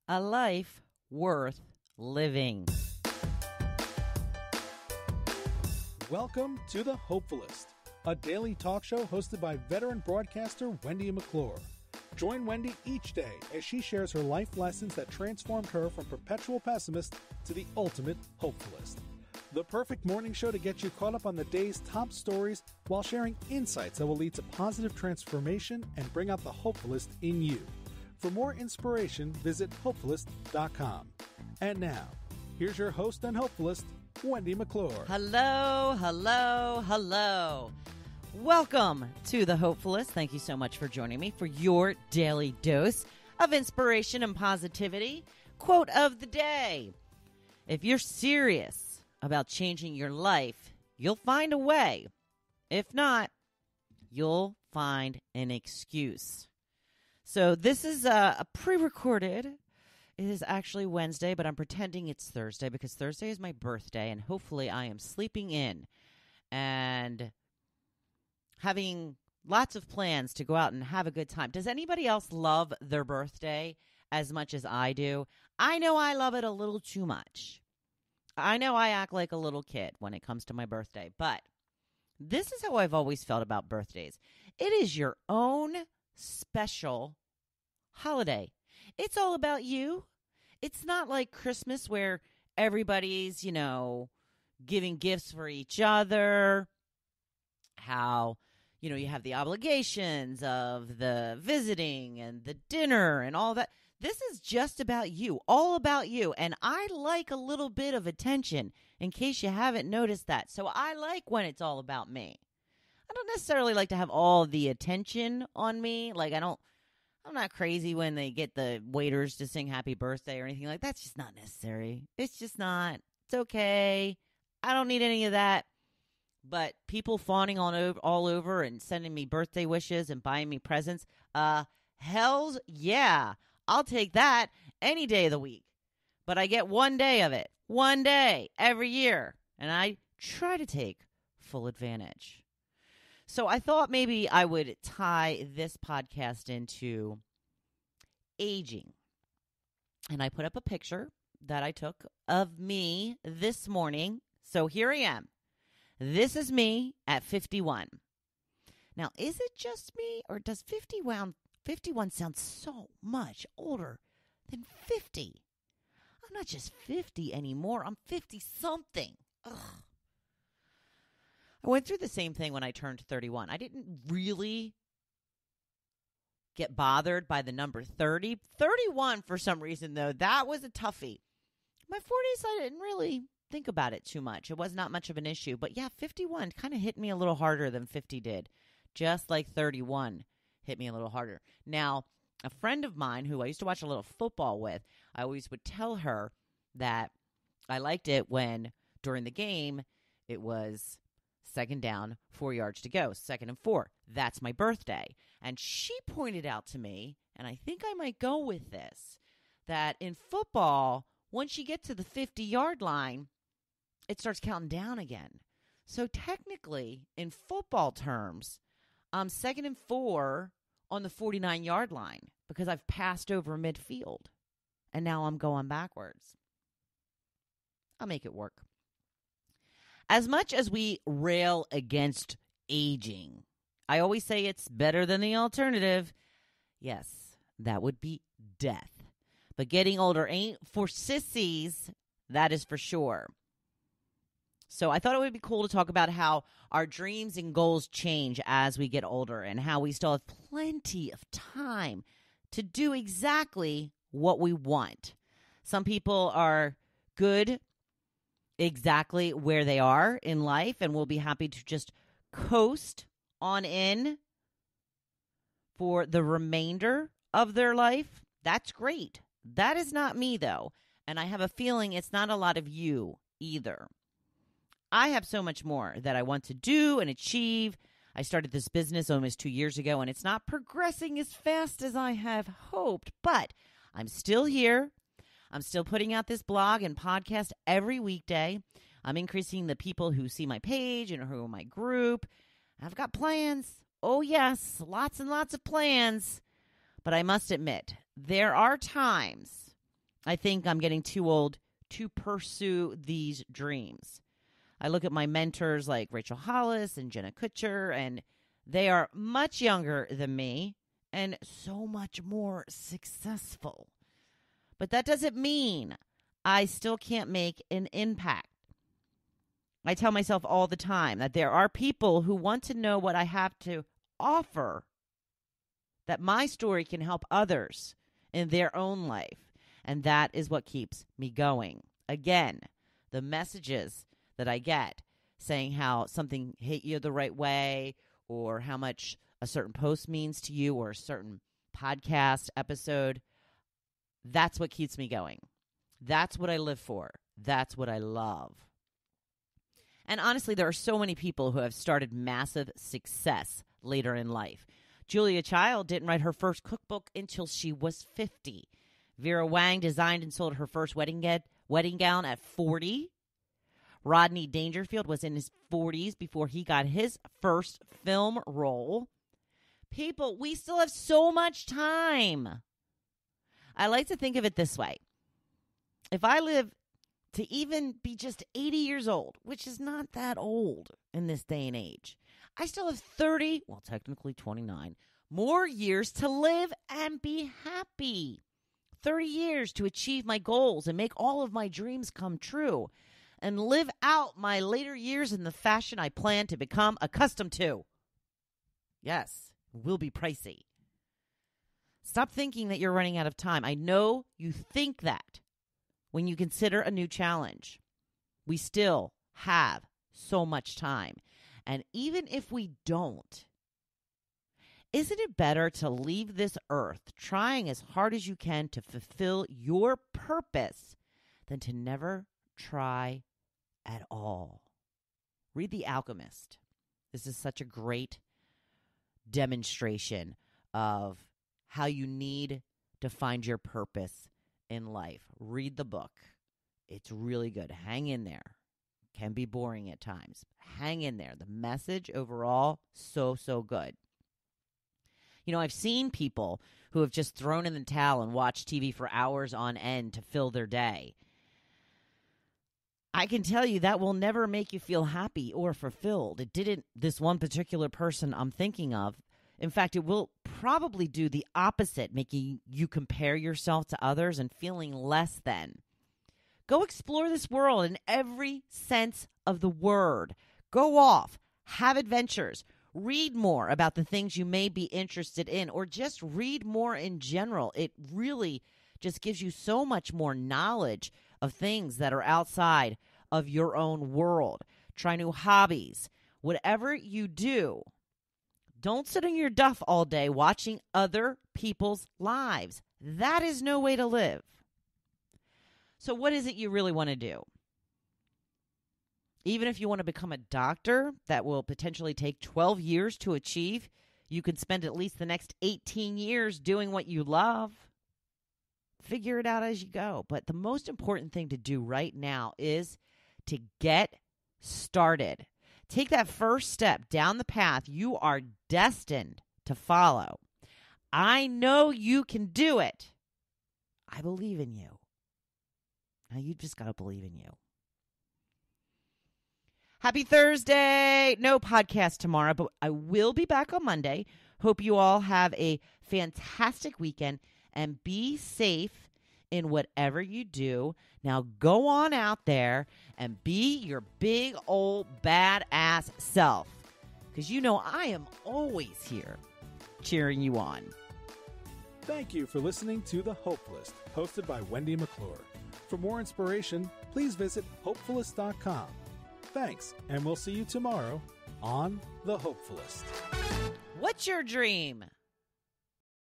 A life worth living. Welcome to the Hopefulist, a daily talk show hosted by veteran broadcaster Wendy McClure. Join Wendy each day as she shares her life lessons that transformed her from perpetual pessimist to the ultimate hopefulist. The perfect morning show to get you caught up on the day's top stories while sharing insights that will lead to positive transformation and bring out the hopefulist in you. For more inspiration, visit Hopefulist.com. And now, here's your host and hopefulist, Wendy McClure. Hello, hello, hello. Welcome to the Hopefulist. Thank you so much for joining me for your daily dose of inspiration and positivity. Quote of the day: if you're serious about changing your life, you'll find a way. If not, you'll find an excuse. So this is a pre-recorded. It is actually Wednesday, but I'm pretending it's Thursday because Thursday is my birthday, and hopefully I am sleeping in and having lots of plans to go out and have a good time. Does anybody else love their birthday as much as I do? I know I love it a little too much. I know I act like a little kid when it comes to my birthday, but this is how I've always felt about birthdays. It is your own special holiday. It's all about you. It's not like Christmas where everybody's, giving gifts for each other. How, you have the obligations of the visiting and the dinner and all that. This is just about you, all about you. And I like a little bit of attention, in case you haven't noticed that. So I like when it's all about me. I don't necessarily like to have all the attention on me. I'm not crazy when they get the waiters to sing happy birthday or anything like that. That's just not necessary. It's just not. It's okay. I don't need any of that. But people fawning all over and sending me birthday wishes and buying me presents, hells yeah. I'll take that any day of the week. But I get one day of it. One day every year. And I try to take full advantage. So I thought maybe I would tie this podcast into aging. And I put up a picture that I took of me this morning. So here I am. This is me at 51. Now, is it just me, or does 51 sound so much older than 50? I'm not just 50 anymore. I'm 50-something. Ugh. I went through the same thing when I turned 31. I didn't really get bothered by the number 30. 31, for some reason, though, that was a toughie. My 40s, I didn't really think about it too much. It was not much of an issue. But yeah, 51 kind of hit me a little harder than 50 did. Just like 31 hit me a little harder. Now, a friend of mine who I used to watch a little football with, I always would tell her that I liked it when, during the game, it was second down, 4 yards to go, 2nd and 4. That's my birthday. And she pointed out to me, and I think I might go with this, that in football, once you get to the 50-yard line, it starts counting down again. So technically, in football terms, I'm 2nd and 4 on the 49-yard line because I've passed over midfield. And now I'm going backwards. I'll make it work. As much as we rail against aging, I always say it's better than the alternative. Yes, that would be death. But getting older ain't for sissies, that is for sure. So I thought it would be cool to talk about how our dreams and goals change as we get older and how we still have plenty of time to do exactly what we want. Some people are good exactly where they are in life and will be happy to just coast on in for the remainder of their life. That's great. That is not me, though. And I have a feeling it's not a lot of you either. I have so much more that I want to do and achieve. I started this business almost 2 years ago, and it's not progressing as fast as I have hoped, but I'm still here. I'm still putting out this blog and podcast every weekday. I'm increasing the people who see my page and who are my group. I've got plans. Oh, yes, lots and lots of plans. But I must admit, there are times I think I'm getting too old to pursue these dreams. I look at my mentors like Rachel Hollis and Jenna Kutcher, and they are much younger than me and so much more successful. But that doesn't mean I still can't make an impact. I tell myself all the time that there are people who want to know what I have to offer, that my story can help others in their own life. And that is what keeps me going. Again, the messages that I get saying how something hit you the right way, or how much a certain post means to you, or a certain podcast episode, that's what keeps me going. That's what I live for. That's what I love. And honestly, there are so many people who have started massive success later in life. Julia Child didn't write her first cookbook until she was 50. Vera Wang designed and sold her first wedding gown at 40. Rodney Dangerfield was in his 40s before he got his first film role. People, we still have so much time. I like to think of it this way. If I live to even be just 80 years old, which is not that old in this day and age, I still have 30, well, technically 29, more years to live and be happy. 30 years to achieve my goals and make all of my dreams come true, and live out my later years in the fashion I plan to become accustomed to. Yes, it will be pricey. Stop thinking that you're running out of time. I know you think that when you consider a new challenge. We still have so much time. And even if we don't, isn't it better to leave this earth trying as hard as you can to fulfill your purpose than to never try at all? Read The Alchemist. This is such a great demonstration of how you need to find your purpose in life. Read the book. It's really good. Hang in there. Can be boring at times. Hang in there. The message overall, so good. You know, I've seen people who have just thrown in the towel and watched TV for hours on end to fill their day. I can tell you that will never make you feel happy or fulfilled. It didn't this one particular person I'm thinking of. In fact, it will probably do the opposite, making you compare yourself to others and feeling less than. Go explore this world in every sense of the word. Go off, have adventures, read more about the things you may be interested in, or just read more in general. It really just gives you so much more knowledge of things that are outside of your own world. Try new hobbies. Whatever you do, don't sit on your duff all day watching other people's lives. That is no way to live. So what is it you really want to do? Even if you want to become a doctor, that will potentially take 12 years to achieve, you can spend at least the next 18 years doing what you love. Figure it out as you go. But the most important thing to do right now is to get started. Take that first step down the path you are destined to follow. I know you can do it. I believe in you. Now you just got to believe in you. Happy Thursday. No podcast tomorrow, but I will be back on Monday. Hope you all have a fantastic weekend and be safe in whatever you do. Now go on out there and be your big old badass self, because you know I am always here cheering you on. Thank you for listening to The Hopefulist, hosted by Wendy McClure. For more inspiration, please visit Hopefulist.com. Thanks, and we'll see you tomorrow on The Hopefulist. What's your dream?